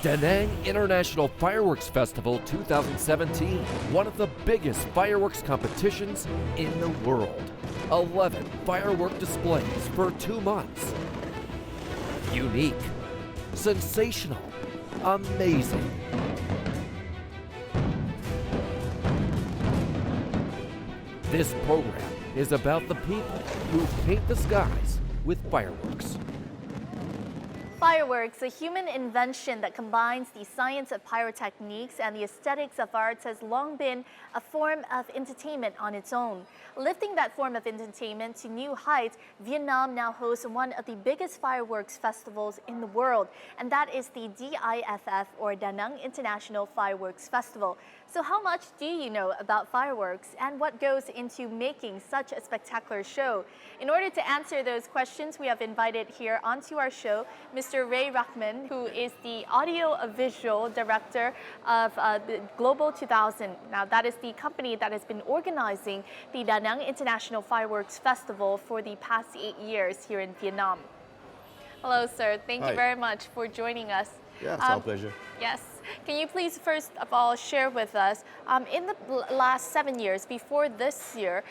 Da Nang International Fireworks Festival 2017, one of the biggest fireworks competitions in the world. 11 firework displays for 2 months. Unique, sensational, amazing. This program is about the people who paint the skies with fireworks. Fireworks, a human invention that combines the science of pyrotechnics and the aesthetics of arts, has long been a form of entertainment on its own. Lifting that form of entertainment to new heights, Vietnam now hosts one of the biggest fireworks festivals in the world, and that is the DIFF, or Da Nang International Fireworks Festival. So how much do you know about fireworks, and what goes into making such a spectacular show? In order to answer those questions, we have invited here onto our show Mr. Ray Rahman, who is the audio-visual director of the Global 2000. Now, that is the company that has been organizing the Da Nang International Fireworks Festival for the past 8 years here in Vietnam. Hello, sir. Thank you very much for joining us. Yeah, it's our pleasure. Yes. Can you please, first of all, share with us, in the last 7 years, before this year,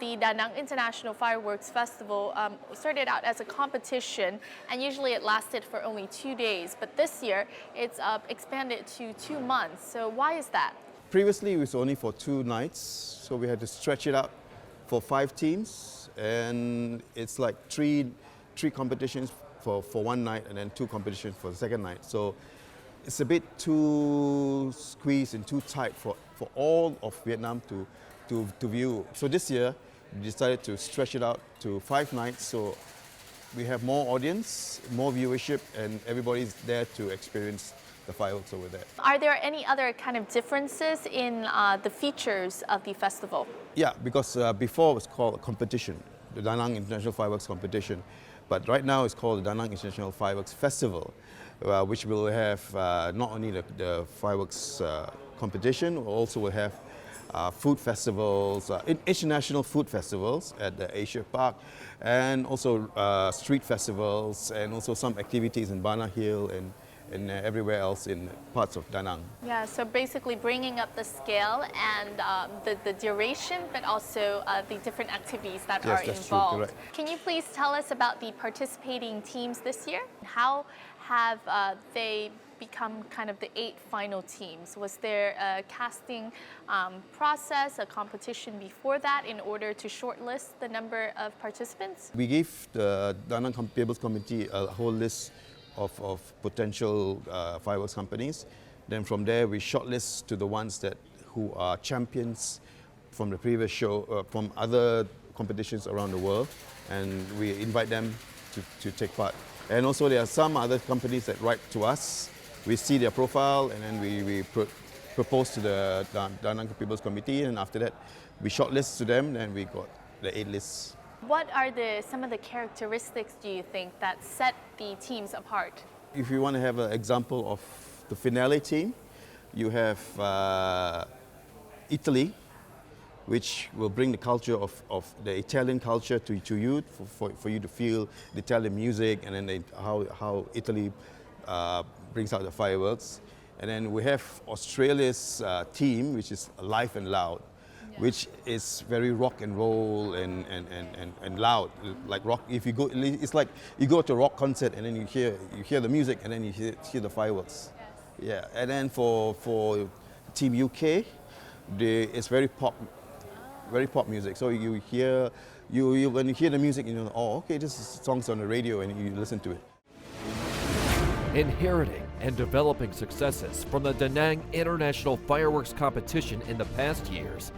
the Da Nang International Fireworks Festival started out as a competition, and usually it lasted for only 2 days. But this year, it's expanded to 2 months. So why is that? Previously, it was only for 2 nights, so we had to stretch it out for 5 teams, and it's like three competitions for 1 night, and then 2 competitions for the second night. So it's a bit too squeezed and too tight for all of Vietnam to view. So this year, we decided to stretch it out to 5 nights, so we have more audience, more viewership, and everybody's there to experience the fireworks over there. Are there any other kind of differences in the features of the festival? Yeah, because before it was called a competition, the Da Nang International Fireworks Competition. But right now it's called the Da Nang International Fireworks Festival, which will have not only the fireworks competition, we also will have food festivals, international food festivals at the Asia Park, and also street festivals, and also some activities in Bana Hill and everywhere else in parts of Da Nang. Yeah, so basically bringing up the scale and the duration, but also the different activities that are involved. True, Can you please tell us about the participating teams this year? How have they become kind of the 8 final teams? Was there a casting process, a competition before that in order to shortlist the number of participants? We gave the Da Nang Tables Committee a whole list of potential fireworks companies. Then from there we shortlist to the ones who are champions from the previous show, from other competitions around the world, and we invite them to take part. And also there are some other companies that write to us. We see their profile, and then we propose to the Da Nang People's Committee, and after that we shortlist to them, and we got the 8 lists. What are some of the characteristics, do you think, that set the teams apart? If you want to have an example of the finale team, you have Italy, which will bring the culture of the Italian culture to you, for you to feel the Italian music, and then how Italy brings out the fireworks. And then we have Australia's team, which is Live and Loud, which is very rock and roll and loud, like rock. If you go, it's like you go to a rock concert and then you hear the music, and then you hear the fireworks. Yes. Yeah, and then for Team UK, it's very pop music. So when you hear the music, you know, oh, okay, this is songs on the radio, and you listen to it. Inheriting and developing successes from the Da Nang International Fireworks Competition in the past years,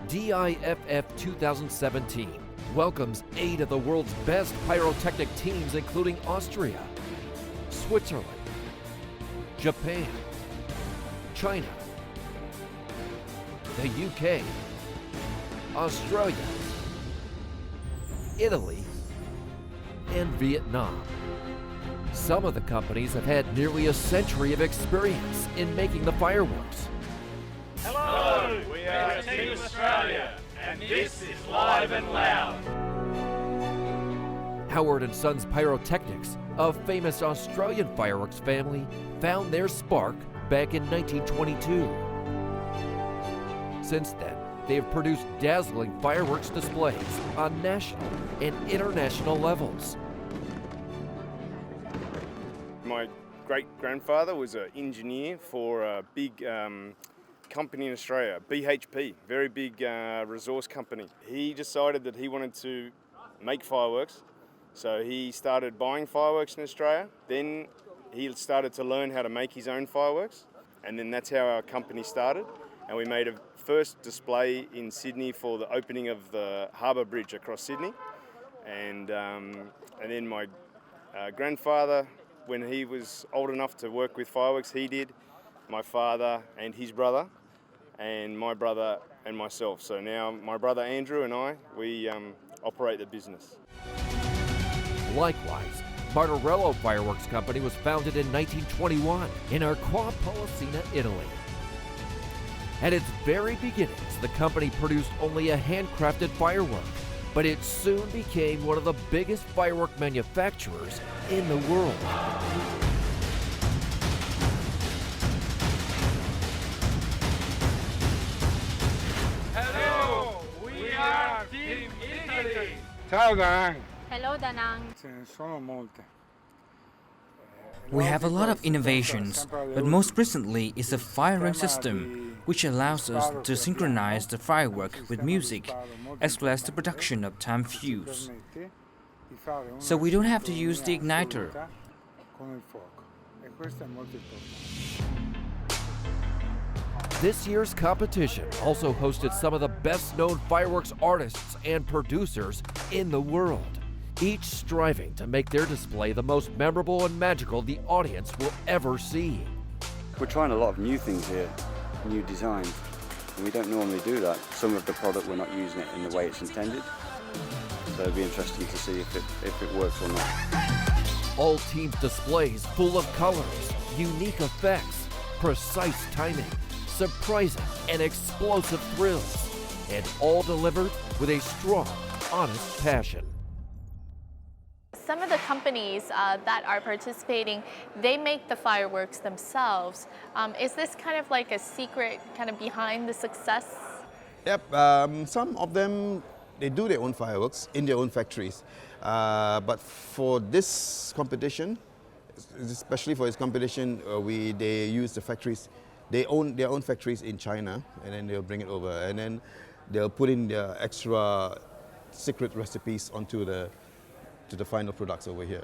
DIFF 2017 welcomes 8 of the world's best pyrotechnic teams, including Austria, Switzerland, Japan, China, the UK, Australia, Italy, and Vietnam. Some of the companies have had nearly a century of experience in making the fireworks. Hello, we are Team Australia, and this is Live and Loud. Howard & Sons Pyrotechnics, a famous Australian fireworks family found their spark back in 1922. Since then, they have produced dazzling fireworks displays on national and international levels. My great-grandfather was an engineer for a big company in Australia, BHP, very big resource company. He decided that he wanted to make fireworks, so he started buying fireworks in Australia. Then he started to learn how to make his own fireworks, and then that's how our company started. And we made a first display in Sydney for the opening of the Harbour Bridge across Sydney. And then my grandfather, when he was old enough to work with fireworks, he did. My father and his brother, and my brother and myself. So now my brother Andrew and I, we operate the business. Likewise, Martorello Fireworks Company was founded in 1921 in Arqua Pollicina, Italy. At its very beginnings, the company produced only a handcrafted firework, but it soon became one of the biggest firework manufacturers in the world. Hello, we are Team Italy. Ciao Danang. Hello, Danang. Ce ne sono molte. We have a lot of innovations, but most recently is the firing system, which allows us to synchronize the firework with music, as well as the production of time fuse. So we don't have to use the igniter. This year's competition also hosted some of the best-known fireworks artists and producers in the world, each striving to make their display the most memorable and magical the audience will ever see. We're trying a lot of new things here, new designs, and we don't normally do that. Some of the product we're not using it in the way it's intended, so it'll be interesting to see if it works or not. All teams' displays full of colors, unique effects, precise timing, surprising and explosive thrills, and all delivered with a strong, honest passion. Some of the companies that are participating, they make the fireworks themselves. Is this kind of like a secret kind of behind the success? Yep, some of them, they do their own fireworks in their own factories. But for this competition, especially for this competition, they use the factories. They own their own factories in China, and then they'll bring it over, and then they'll put in their extra secret recipes onto the final products over here.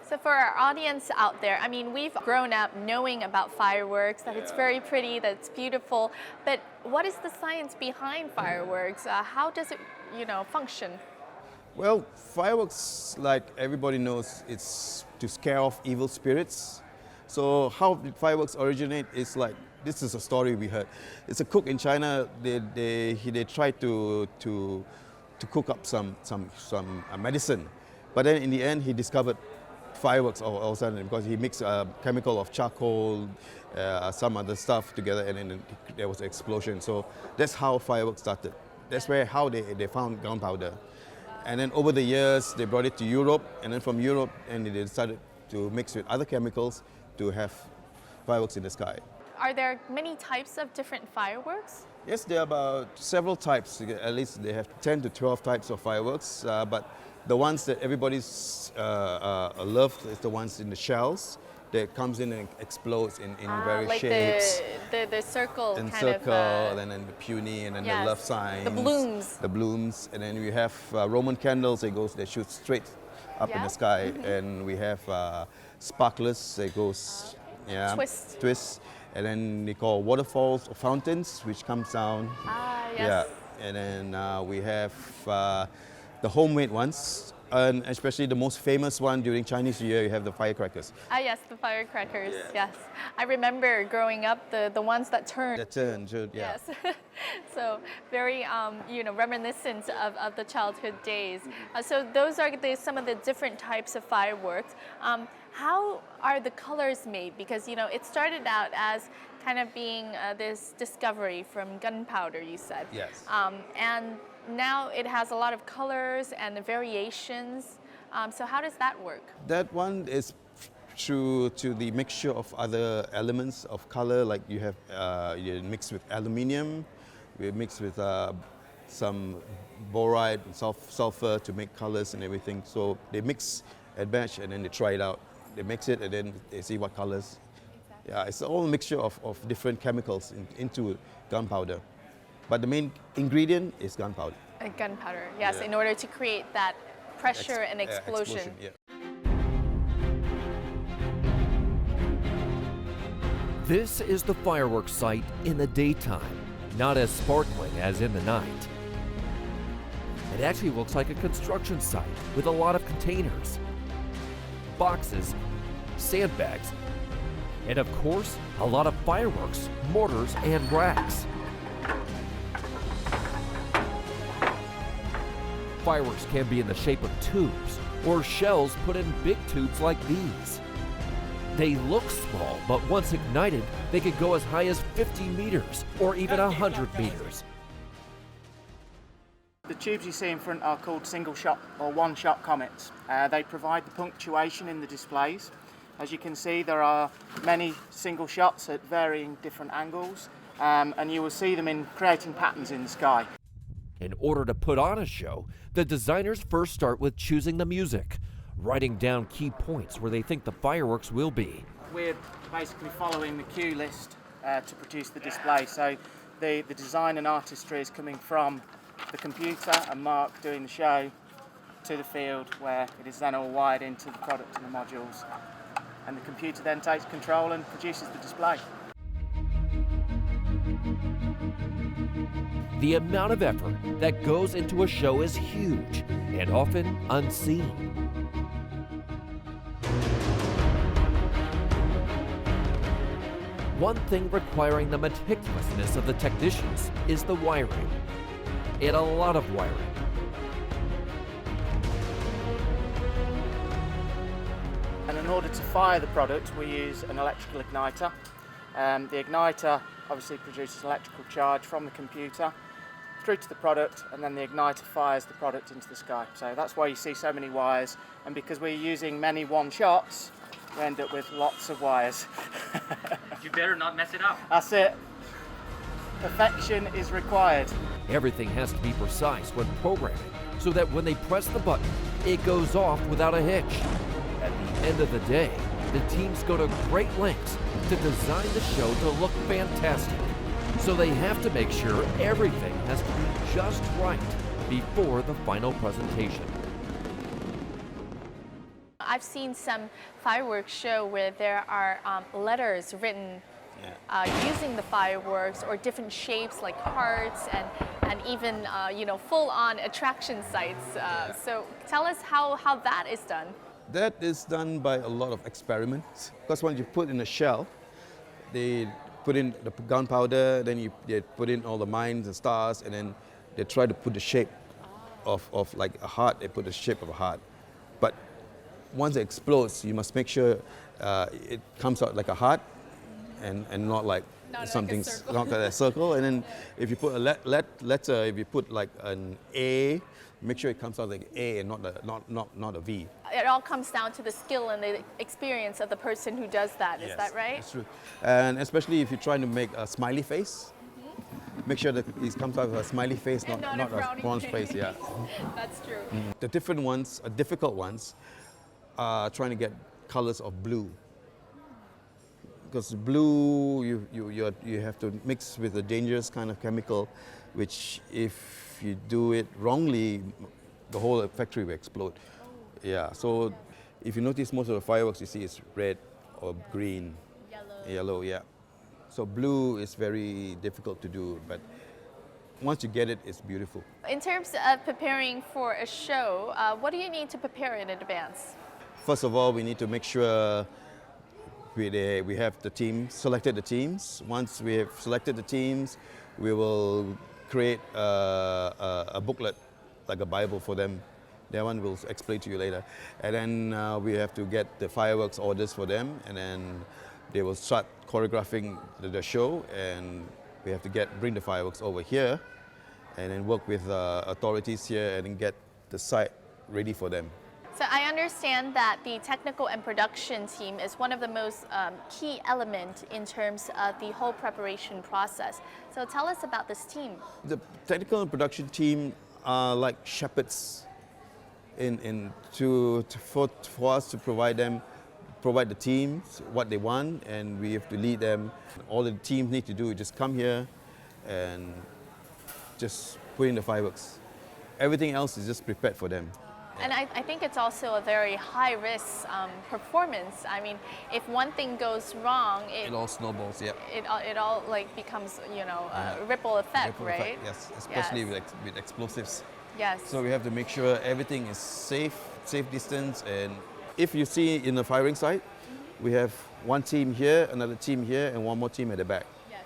So for our audience out there, I mean, we've grown up knowing about fireworks, that it's very pretty, that it's beautiful, but what is the science behind fireworks? How does it, function? Well, fireworks, like everybody knows, it's to scare off evil spirits. So how did fireworks originate? Is like, this is a story we heard. It's a cook in China. They tried to cook up some medicine, but then in the end he discovered fireworks all of a sudden, because he mixed a chemical of charcoal, some other stuff together, and then there was an explosion. So that's how fireworks started. That's how they found gunpowder. And then over the years they brought it to Europe, and then from Europe and they started to mix with other chemicals to have fireworks in the sky. Are there many types of different fireworks? Yes, there are about several types. At least they have 10 to 12 types of fireworks, but the ones that everybody's loved is the ones in the shells that comes in and explodes in various like shapes. The circle And kind circle, of. and then the puny, and then yes, the love signs. the blooms. The blooms, and then we have Roman candles. They shoot straight up in Yeah. the sky, and we have sparklers. They goes twists, and then they call waterfalls or fountains, which comes down. Yes. Yeah, and then we have the homemade ones, and especially the most famous one during Chinese New Year, you have the firecrackers. Yes, the firecrackers, yes. I remember growing up, the ones that turn. That turn, yeah. Yes. So very, reminiscent of the childhood days. So those are some of the different types of fireworks. How are the colors made? Because, it started out as kind of being this discovery from gunpowder, you said. Yes. And now it has a lot of colors and variations. So how does that work? That one is through to the mixture of other elements of color, like you have you mix with aluminium, we mix with some boride and sulfur to make colors and everything. So they mix and match and then they try it out. They mix it and then they see what colors. Yeah, it's all a mixture of different chemicals into gunpowder. But the main ingredient is gunpowder. Gunpowder, yes, Yeah. in order to create that pressure and explosion. Yeah. This is the fireworks site in the daytime, not as sparkling as in the night. It actually looks like a construction site with a lot of containers, boxes, sandbags, and of course, a lot of fireworks, mortars, and racks. Fireworks can be in the shape of tubes or shells put in big tubes like these. They look small, but once ignited, they could go as high as 50 meters or even 100 meters. The tubes you see in front are called single-shot or one-shot comets. They provide the punctuation in the displays. As you can see, there are many single shots at varying different angles, and you will see them in creating patterns in the sky. In order to put on a show, the designers first start with choosing the music, writing down key points where they think the fireworks will be. We're basically following the cue list to produce the display. So the design and artistry is coming from the computer and Mark doing the show to the field, where it is then all wired into the product and the modules. And the computer then takes control and produces the display. The amount of effort that goes into a show is huge and often unseen. One thing requiring the meticulousness of the technicians is the wiring, and a lot of wiring. And in order to fire the product, we use an electrical igniter. The igniter obviously produces electrical charge from the computer through to the product, and then the igniter fires the product into the sky. So that's why you see so many wires, and because we're using many one-shots, we end up with lots of wires. You better not mess it up. That's it. Perfection is required. Everything has to be precise when programming so that when they press the button, it goes off without a hitch. At the end of the day, the teams go to great lengths to design the show to look fantastic. So they have to make sure everything has to be just right before the final presentation. I've seen some fireworks show where there are letters written using the fireworks, or different shapes like hearts, and even full-on attraction sites. So tell us how that is done. That is done by a lot of experiments. Because when you put in a shell, they put in the gunpowder, then they put in all the mines and stars, and then they try to put the shape of like a heart. They put the shape of a heart. But once it explodes, you must make sure it comes out like a heart and not like something, not like a circle. And then if you put a letter, if you put like an A, make sure it comes out like A and not a V. It all comes down to the skill and the experience of the person who does that. Is that right? That's true. And especially if you're trying to make a smiley face, make sure that it comes out with a smiley face, not a bronze face. Yeah. That's true. The different ones, difficult ones, are trying to get colors of blue. Because blue, you have to mix with a dangerous kind of chemical, which if you do it wrongly, the whole factory will explode. Yeah, so if you notice, most of the fireworks you see is red or green. Yellow, yeah. So blue is very difficult to do, but once you get it, it's beautiful. In terms of preparing for a show, what do you need to prepare in advance? First of all, we need to make sure we have the team, selected the teams. Once we have selected the teams, we will create a booklet, like a Bible for them. That one we'll explain to you later. And then we have to get the fireworks orders for them, and then they will start choreographing the show, and we have to bring the fireworks over here, and then work with authorities here and then get the site ready for them. So I understand that the technical and production team is one of the most key elements in terms of the whole preparation process. So tell us about this team. The technical and production team are like shepherds for us to provide the teams what they want, and we have to lead them. All the teams need to do is just come here and just put in the fireworks. Everything else is just prepared for them. And I think it's also a very high-risk performance. I mean, if one thing goes wrong, It all snowballs, yeah. it all like becomes, you know, a ripple effect, Ripple right? effect, yes, especially Yes. with explosives. Yes. So we have to make sure everything is safe distance. And if you see in the firing site, we have one team here, another team here, and one more team at the back. Yes.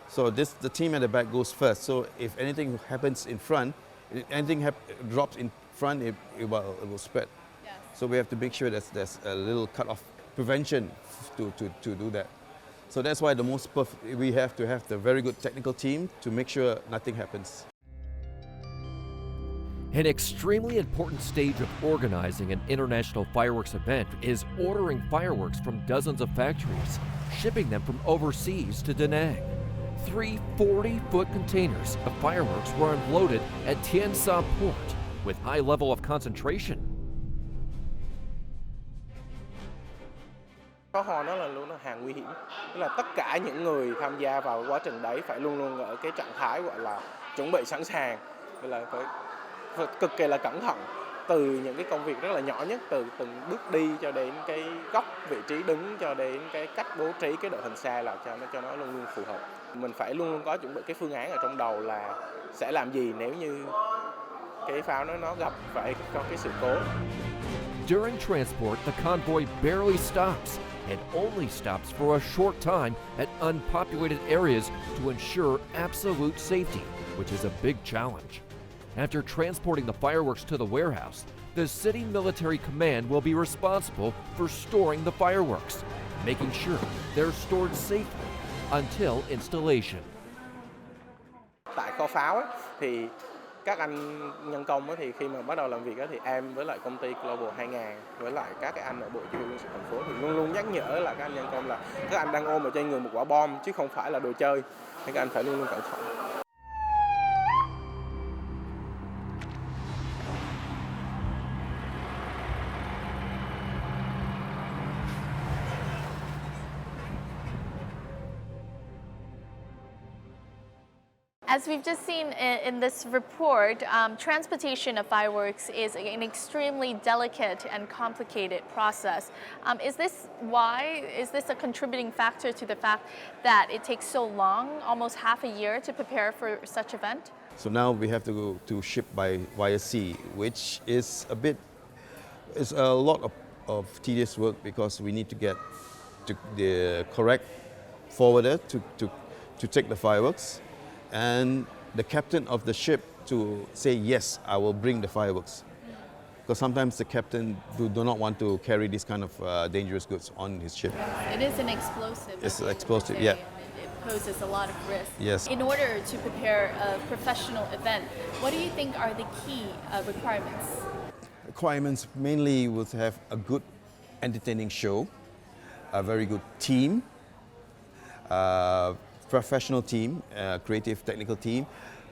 So the team at the back goes first. So if anything happens in front, if anything drops in front, it will spread. Yes. So we have to make sure there's a little cut-off prevention to do that. So that's why we have to have the very good technical team to make sure nothing happens. An extremely important stage of organizing an international fireworks event is ordering fireworks from dozens of factories, shipping them from overseas to Da Nang. 3 40-foot containers of fireworks were unloaded at Tien Sa Port with high level of concentration. Pháo hoa nó là luôn là hàng nguy hiểm, tức là tất cả những người tham gia vào quá trình đấy phải luôn luôn ở cái trạng thái gọi là chuẩn bị sẵn sàng, là phải cực kỳ là cẩn thận từ những cái công việc rất là nhỏ nhất, từ từng bước đi cho đến cái góc vị trí đứng, cho đến cái cách bố trí cái đội hình xe là cho nó luôn luôn phù hợp. Mình phải luôn luôn có chuẩn bị cái phương án ở trong đầu là sẽ làm gì nếu như cái pháo nó gặp phải có cái sự cố. During transport, the convoy barely stops and only stops for a short time at unpopulated areas to ensure absolute safety, which is a big challenge. After transporting the fireworks to the warehouse, the city military command will be responsible for storing the fireworks, making sure they're stored safely until installation. Tại kho pháo ấy, thì các anh nhân công ấy, thì khi mà bắt đầu làm việc ấy, thì em với lại công ty Global 2000 với lại các cái anh ở bộ chỉ huy quân sự thành phố thì luôn luôn nhắc nhở là các anh nhân công là các anh đang ôm ở trên người một quả bom chứ không phải là đồ chơi, nên các anh phải luôn luôn cẩn thận. As we've just seen in this report, transportation of fireworks is an extremely delicate and complicated process. Is this a contributing factor to the fact that it takes so long, almost half a year, to prepare for such event? So now we have to go to ship via sea, which is a lot of tedious work because we need to get to the correct forwarder to take the fireworks, and the captain of the ship to say, yes, I will bring the fireworks. Because sometimes the captain do not want to carry this kind of dangerous goods on his ship. It is an explosive. It's explosive, yeah. It poses a lot of risk. Yes. In order to prepare a professional event, what do you think are the key requirements? Requirements mainly will have a good entertaining show, a very good team, professional team, creative technical team,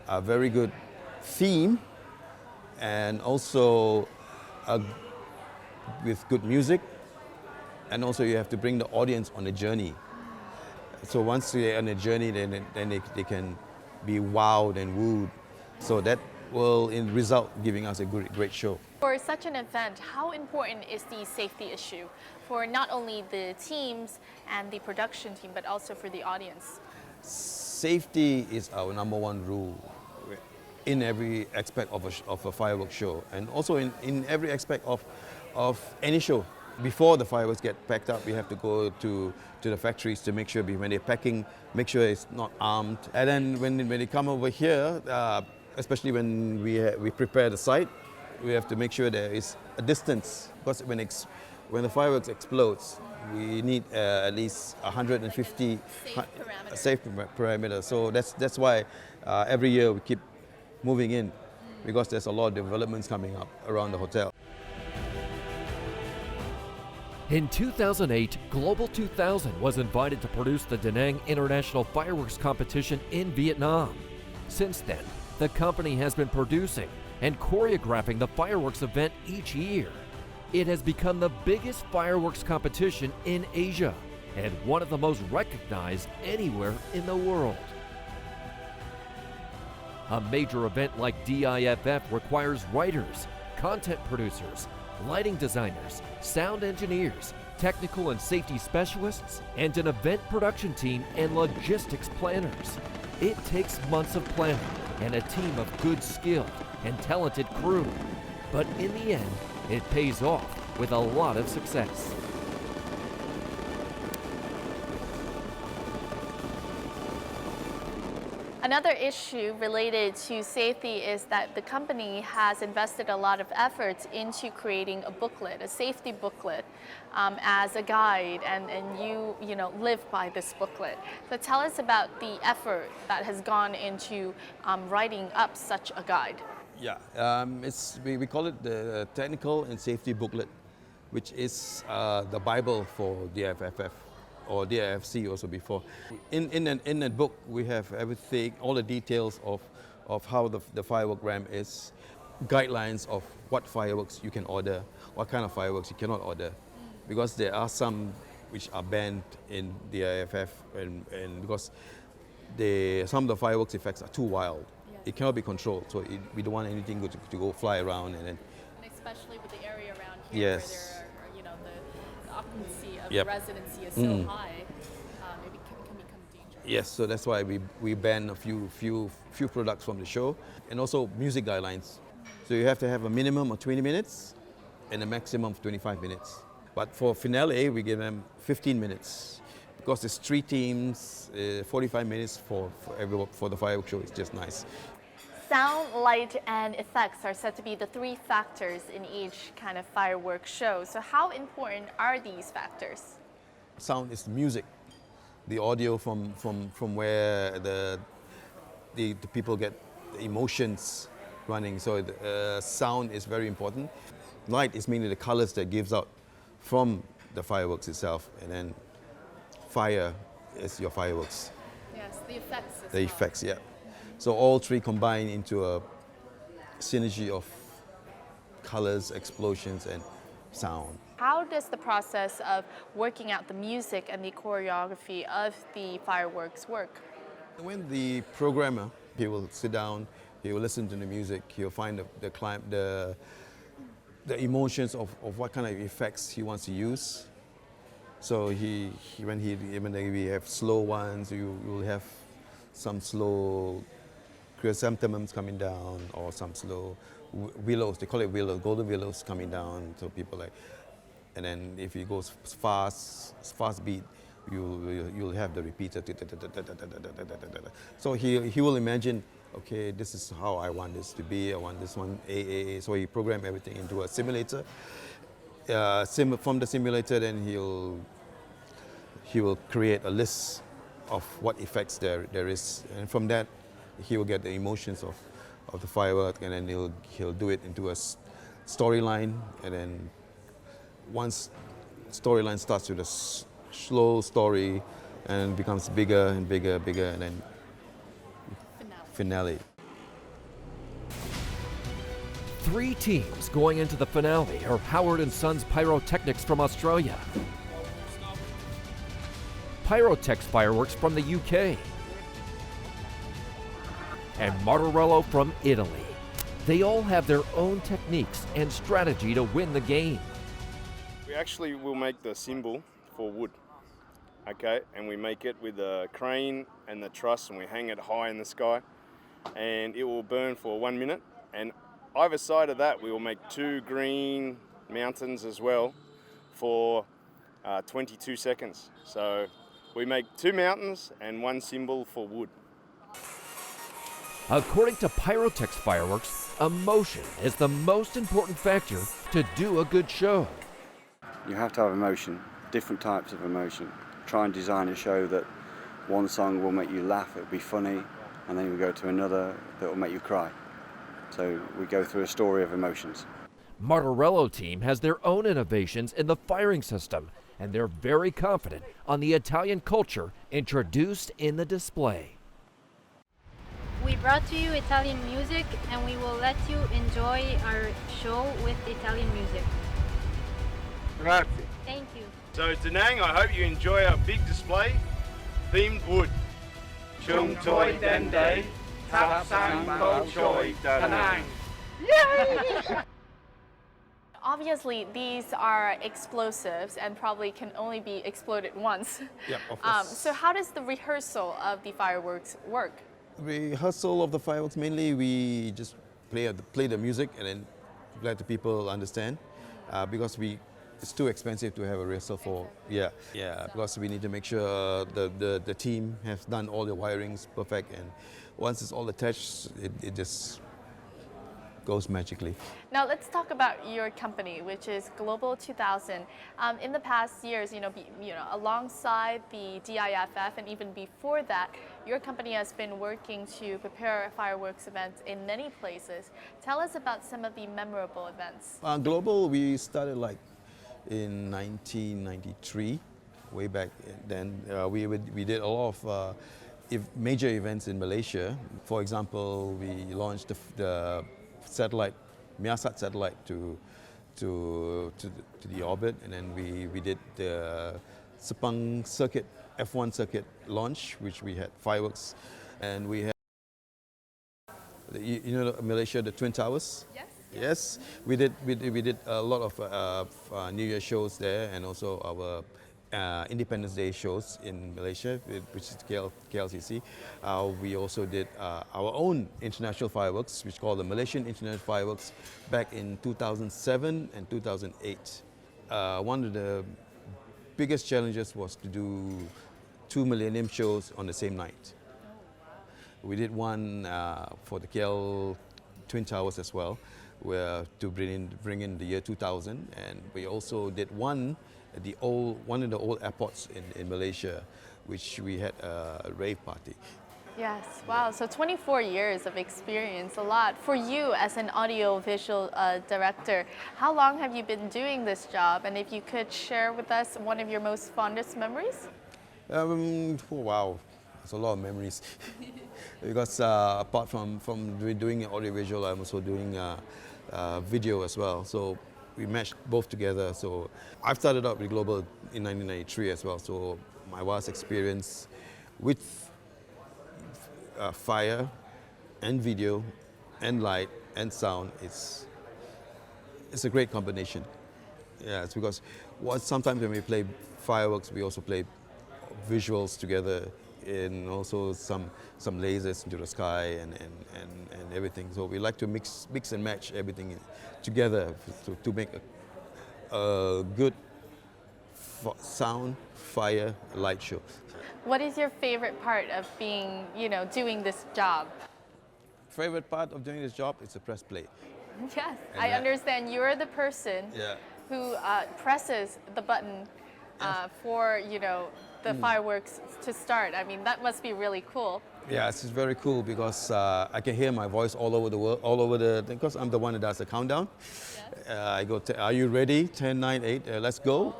a very good theme, and also with good music, and also you have to bring the audience on a journey. So once they're on a journey, then they can be wowed and wooed. So that will in result giving us a great show. For such an event, how important is the safety issue for not only the teams and the production team, but also for the audience? Safety is our number one rule in every aspect of a fireworks show, and also in every aspect of any show. Before the fireworks get packed up, we have to go to the factories to make sure when they're packing, make sure it's not armed. And then when they come over here, especially when we prepare the site, we have to make sure there is a distance, because when the fireworks explodes, we need at least 150 safe parameter. So that's why every year we keep moving in, because there's a lot of developments coming up around the hotel. In 2008, Global 2000 was invited to produce the Da Nang International Fireworks Competition in Vietnam. Since then, the company has been producing and choreographing the fireworks event each year. It has become the biggest fireworks competition in Asia and one of the most recognized anywhere in the world. A major event like DIFF requires writers, content producers, lighting designers, sound engineers, technical and safety specialists, and an event production team and logistics planners. It takes months of planning and a team of good, skilled, and talented crew. But in the end, it pays off with a lot of success. Another issue related to safety is that the company has invested a lot of efforts into creating a booklet, a safety booklet, as a guide, and you live by this booklet. So tell us about the effort that has gone into writing up such a guide. Yeah, we call it the Technical and Safety Booklet, which is the Bible for DIFF. Or DIFC also before. In that book, we have everything, all the details of how the firework ramp is, guidelines of what fireworks you can order, what kind of fireworks you cannot order, because there are some which are banned in DIFF, and because some of the fireworks effects are too wild. Yes. It cannot be controlled, so we don't want anything to go fly around. And especially with the area around here, yes, where there are, the occupancy of yep, the residency is so high, it can become dangerous. Yes, so that's why we ban a few products from the show, and also music guidelines. So you have to have a minimum of 20 minutes and a maximum of 25 minutes. But for finale, we give them 15 minutes because there's 3 teams, 45 minutes for the fireworks show. It's just nice. Sound, light, and effects are said to be the 3 factors in each kind of fireworks show. So how important are these factors? Sound is the music, the audio from where the people get the emotions running. So sound is very important. Light is mainly the colors that gives out from the fireworks itself, and then fire is your fireworks. Yes, the effects. The effects, yeah. So all 3 combine into a synergy of colors, explosions, and sound. How does the process of working out the music and the choreography of the fireworks work? When the programmer, he will sit down, he will listen to the music, he'll find the emotions of what kind of effects he wants to use. So when we have slow ones, you will have some slow chrysanthemums coming down, or some slow willows. They call it willows, golden willows coming down. So people like, and then if it goes fast beat, you'll have the repeater. So he will imagine, okay, this is how I want this to be. I want this one A. So he programmed everything into a simulator. From the simulator, then he will create a list of what effects there is, and from that he will get the emotions of the firework, and then he'll do it into a storyline, and then once storyline starts with a slow story and becomes bigger and bigger, and then finale. 3 teams going into the finale are Howard & Sons Pyrotechnics from Australia, Pyrotex Fireworks from the UK, and Martorello from Italy. They all have their own techniques and strategy to win the game. We actually will make the symbol for wood, okay? And we make it with a crane and the truss, and we hang it high in the sky, and it will burn for 1 minute. And either side of that, we will make 2 green mountains as well for 22 seconds. So we make 2 mountains and 1 symbol for wood. According to Pyrotex Fireworks, emotion is the most important factor to do a good show. You have to have emotion, different types of emotion. Try and design a show that one song will make you laugh, it'll be funny, and then you go to another that will make you cry. So we go through a story of emotions. Martorello team has their own innovations in the firing system, and they're very confident on the Italian culture introduced in the display. We brought to you Italian music, and we will let you enjoy our show with Italian music. Grazie. Thank you. So Danang, I hope you enjoy our big display, themed wood. Chung Toi Dende, Tap Sang Ko Choi Danang. Obviously, these are explosives and probably can only be exploded once. Yeah, of course. So how does the rehearsal of the fireworks work? Rehearsal of the fireworks, mainly we just play the music and then let the people understand because it's too expensive to have a rehearsal for. Because we need to make sure the team has done all the wirings perfect, and once it's all attached, it just goes magically. Now let's talk about your company, which is Global 2000. In the past years, alongside the DIFF and even before that, your company has been working to prepare fireworks events in many places. Tell us about some of the memorable events. Global, we started like in 1993, way back then. We did a lot of major events in Malaysia. For example, we launched the satellite, Miasat satellite to the orbit, and then we did the Sepang circuit, F1 circuit launch, which we had fireworks, and we had Malaysia, the Twin Towers. Yes, we did a lot of New Year shows there, and also our Independence Day shows in Malaysia, which is KLCC. We also did our own international fireworks, which is called the Malaysian International Fireworks, back in 2007 and 2008. One of the biggest challenges was to do 2 millennium shows on the same night. We did one for the KL Twin Towers as well, where to bring in the year 2000, and we also did one at one of the old airports in Malaysia, which we had a rave party. Yes, wow, so 24 years of experience, a lot. For you as an audio-visual director, how long have you been doing this job? And if you could share with us one of your most fondest memories? Wow, it's a lot of memories. Because apart from doing audio-visual, I'm also doing video as well. So we matched both together. So I've started out with Global in 1993 as well. So my vast experience with fire and video and light and sound, it's a great combination. Yeah, it's because sometimes when we play fireworks, we also play visuals together, and also some lasers into the sky and everything. So we like to mix and match everything together to make a good sound, fire, light show. What is your favorite part of doing this job? Favorite part of doing this job is to press play. Yes, I understand you're the person who presses the button for the fireworks to start. I mean, that must be really cool. Yeah, it's very cool because I can hear my voice all over the world, because I'm the one that does the countdown. Yes. I go, are you ready? 10, 9, 8, let's go.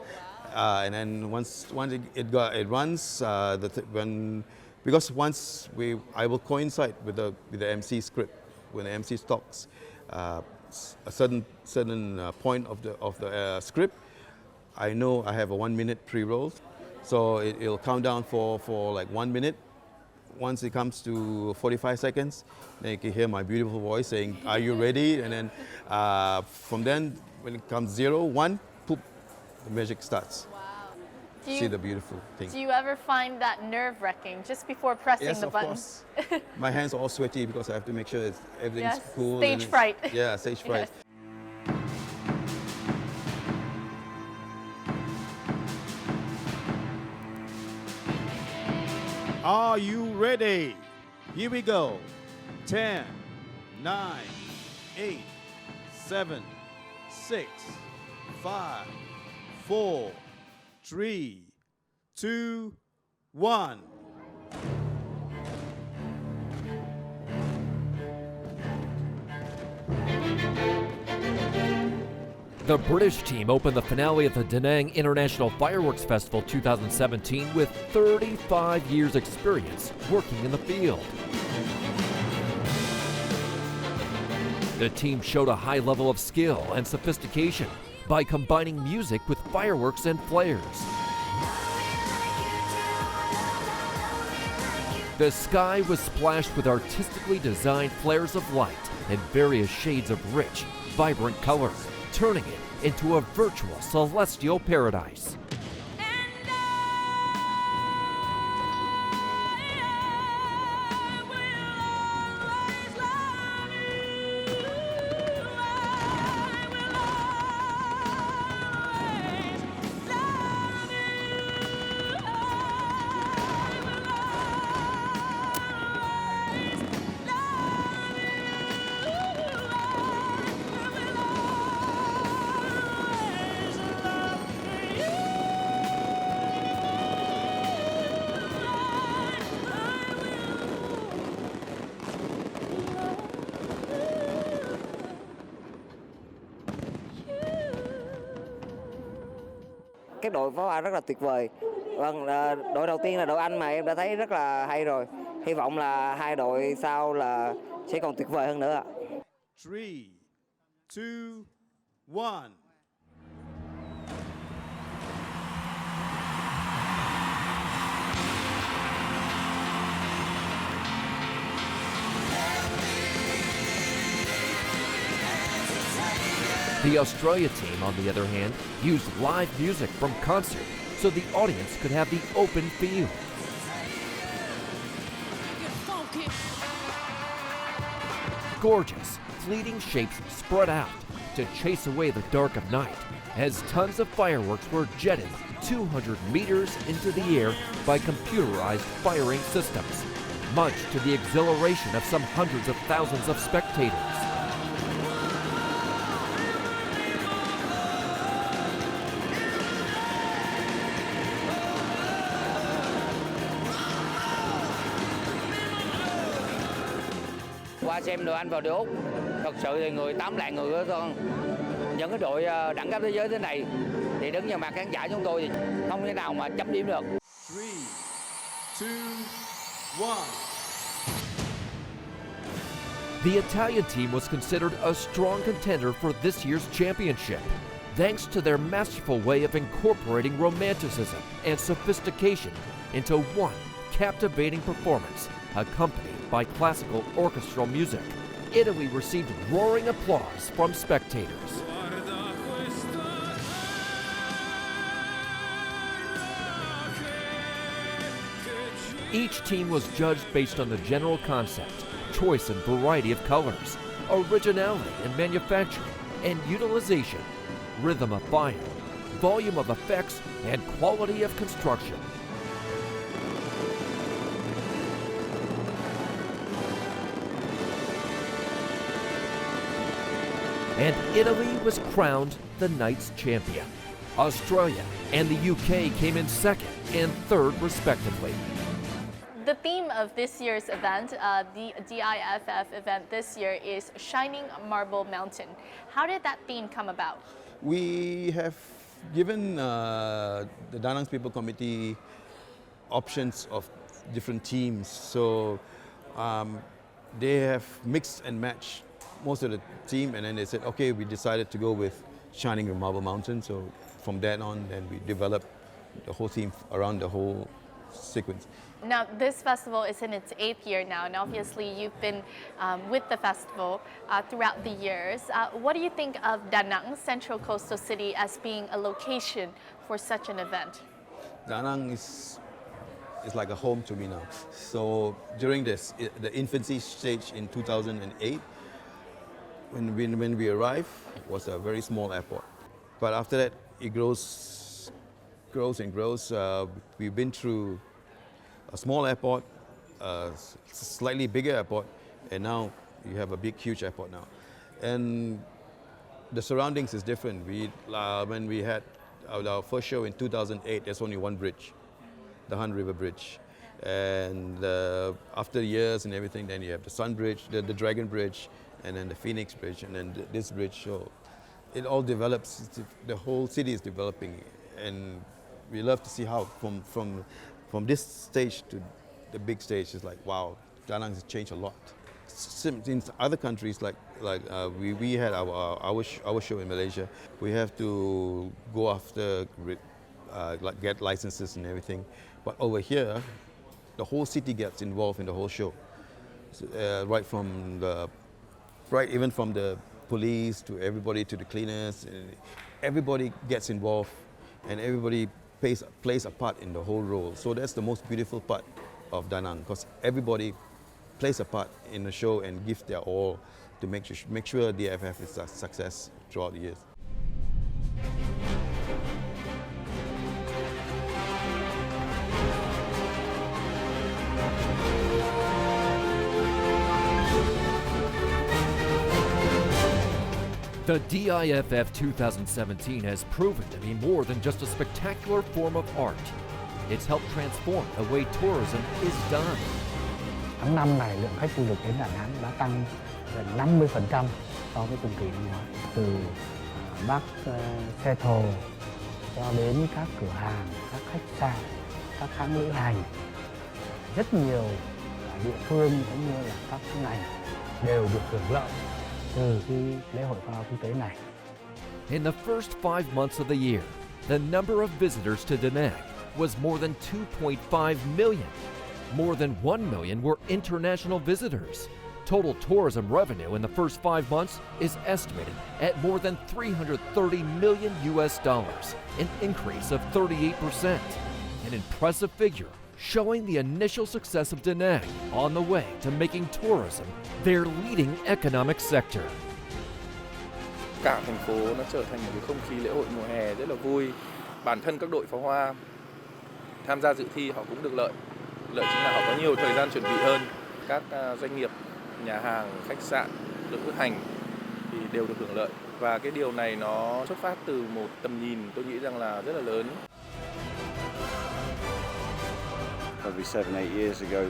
And then once it runs, because once I will coincide with the MC script. When the MC talks a certain point of the script, I know I have a 1 minute pre-roll. So it'll count down for like 1 minute. Once it comes to 45 seconds, then you can hear my beautiful voice saying, are you ready? And then from then, when it comes 0, 1, poop, the magic starts. Wow. See the beautiful thing. Do you ever find that nerve-wracking just before pressing the button? Yes, of course. My hands are all sweaty because I have to make sure everything's cool. Stage fright. Yeah, stage fright. Yes. Are you ready? Here we go. 10, 9, 8, 7, 6, 5, 4, 3, 2, 1. The British team opened the finale of the Da Nang International Fireworks Festival 2017 with 35 years' experience working in the field. The team showed a high level of skill and sophistication by combining music with fireworks and flares. The sky was splashed with artistically designed flares of light in various shades of rich, vibrant color, turning it into a virtual celestial paradise. Cái đội pháo hoa rất là tuyệt vời. Vâng, đội đầu tiên là đội Anh mà em đã thấy rất là hay rồi. Hy vọng là hai đội sau là sẽ còn tuyệt vời hơn nữa ạ. 3, 2, 1. The Australia team, on the other hand, used live music from concert so the audience could have the open feel. Gorgeous, fleeting shapes spread out to chase away the dark of night as tons of fireworks were jetted 200 meters into the air by computerized firing systems, much to the exhilaration of some hundreds of thousands of spectators. Qua xem đội Anh vào đội Úc, thật sự thì người 8 lạng người đó con. Những cái đội đẳng cấp thế giới thế này thì đứng vào mặt khán giả chúng tôi thì không thể nào mà chấm điểm được. 3, 2, 1. The Italian team was considered a strong contender for this year's championship, thanks to their masterful way of incorporating romanticism and sophistication into one captivating performance, accompanied by classical orchestral music. Italy received roaring applause from spectators. Each team was judged based on the general concept, choice and variety of colors, originality in manufacturing and utilization, rhythm of fire, volume of effects, and quality of construction. And Italy was crowned the night's champion. Australia and the UK came in second and third, respectively. The theme of this year's event, the DIFF event this year, is Shining Marble Mountain. How did that theme come about? We have given the Da Nang's People Committee options of different teams. So they have mixed and matched most of the team, and then they said, okay, we decided to go with Shining Marble Mountain. So from then on, then we developed the whole theme around the whole sequence. Now, this festival is in its 8th year now, and obviously you've been with the festival throughout the years. What do you think of Da Nang, Central Coastal City, as being a location for such an event? Da Nang is like a home to me now. So during the infancy stage in 2008, when we arrived, it was a very small airport. But after that, it grows and grows. We've been through a small airport, a slightly bigger airport, and now you have a big, huge airport now. And the surroundings is different. When we had our first show in 2008, there's only one bridge, the Han River Bridge. And after years and everything, then you have the Sun Bridge, the Dragon Bridge, and then the Phoenix Bridge, and then this bridge. So it all develops. The whole city is developing, and we love to see how from this stage to the big stage is like, wow, Da Nang has changed a lot. In other countries, we had our show in Malaysia, we have to go after get licenses and everything. But over here, the whole city gets involved in the whole show, so, even from the police to everybody to the cleaners, everybody gets involved, and everybody plays a part in the whole role. So that's the most beautiful part of Da Nang, because everybody plays a part in the show and gives their all to make sure DFF is a success throughout the years. The DIFF 2017 has proven to be more than just a spectacular form of art. It's helped transform the way tourism is done. Tháng 5 này, lượng khách du lịch đến Đà Nẵng đã tăng gần 50% so với cùng kỳ năm ngoái. Từ bác xe thồ cho đến các cửa hàng, các khách sạn, các hãng lữ hành, rất nhiều địa phương cũng như là các ngành đều được hưởng lợi từ cái lễ hội pháo hoa quốc tế này. In the first 5 months of the year, the number of visitors to Da Nang was more than 2.5 million. More than 1 million were international visitors. Total tourism revenue in the first 5 months is estimated at more than $330 million, an increase of 38%. An impressive figure showing the initial success of Da Nang on the way to making tourism their leading economic sector. Cả thành phố nó trở thành một cái không khí lễ hội mùa hè rất là vui. Bản thân các đội pháo hoa tham gia dự thi họ cũng được lợi. Lợi chính là họ có nhiều thời gian chuẩn bị hơn. Các doanh nghiệp, nhà hàng, khách sạn, lữ hành thì đều được hưởng lợi. Và cái điều này nó xuất phát từ một tầm nhìn tôi nghĩ rằng là rất là lớn. Probably 7-8 years ago,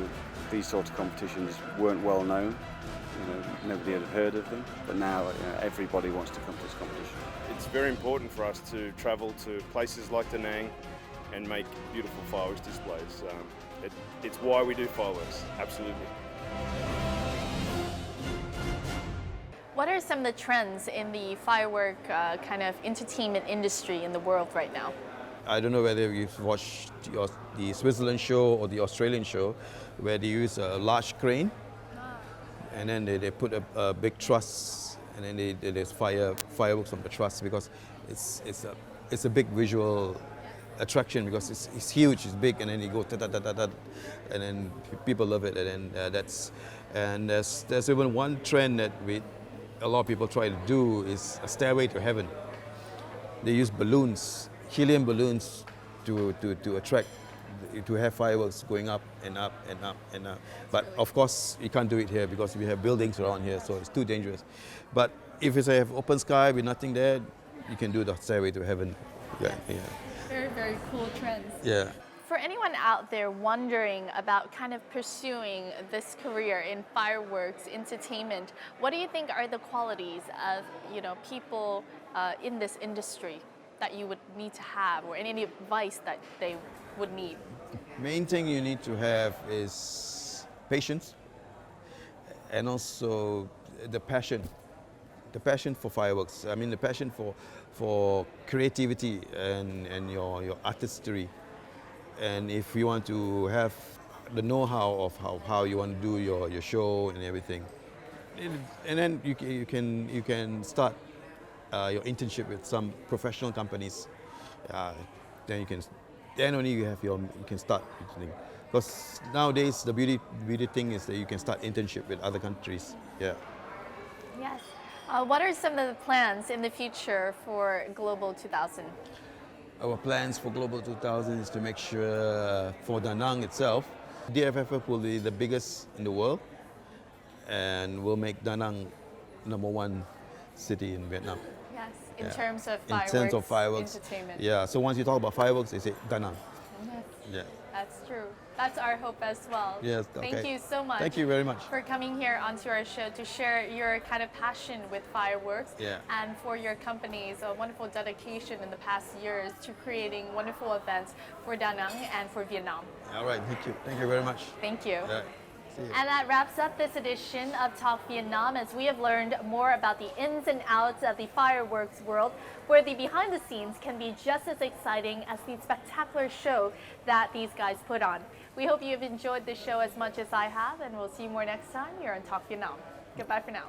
these sort of competitions weren't well known. Nobody had heard of them, but now everybody wants to come to this competition. It's very important for us to travel to places like Da Nang and make beautiful fireworks displays. It's why we do fireworks, absolutely. What are some of the trends in the firework kind of entertainment industry in the world right now? I don't know whether you've watched the Switzerland show or the Australian show, where they use a large crane, and then they put a big truss, and then there's fireworks on the truss, because it's a big visual attraction, because it's huge, it's big, and then you go ta ta ta ta ta, and then people love it, and then there's even one trend that a lot of people try to do is a stairway to heaven. They use balloons, helium balloons, to attract, to have fireworks going up and up and up and up. But of course, you can't do it here because we have buildings around here, so it's too dangerous. But if you have open sky with nothing there, you can do the stairway to heaven. Yeah. Very, very cool trends. Yeah. For anyone out there wondering about kind of pursuing this career in fireworks entertainment, what do you think are the qualities of people in this industry that you would need to have, or any advice that they would need? Main thing you need to have is patience, and also the passion for fireworks. I mean, the passion for creativity and your artistry. And if you want to have the know-how of how you want to do your show and everything, and then you can start your internship with some professional companies. Then only you can start. Because nowadays the beauty thing is that you can start internship with other countries. Yeah. Yes. What are some of the plans in the future for Global 2000? Our plans for Global 2000 is to make sure for Da Nang itself, DFF will be the biggest in the world, and we'll make Da Nang #1 city in Vietnam. Yes, in terms of fireworks entertainment. Yeah, so once you talk about fireworks, they say Da Nang. Yes. Yeah. That's true. That's our hope as well. Yes, okay. Thank you so much. Thank you very much. For coming here onto our show to share your kind of passion with fireworks and for your company's wonderful dedication in the past years to creating wonderful events for Da Nang and for Vietnam. All right, thank you. Thank you very much. Thank you. Yeah. See you. And that wraps up this edition of Talk Vietnam as we have learned more about the ins and outs of the fireworks world, where the behind the scenes can be just as exciting as the spectacular show that these guys put on. We hope you've enjoyed this show as much as I have, and we'll see you more next time here on Talk Vietnam. Goodbye for now.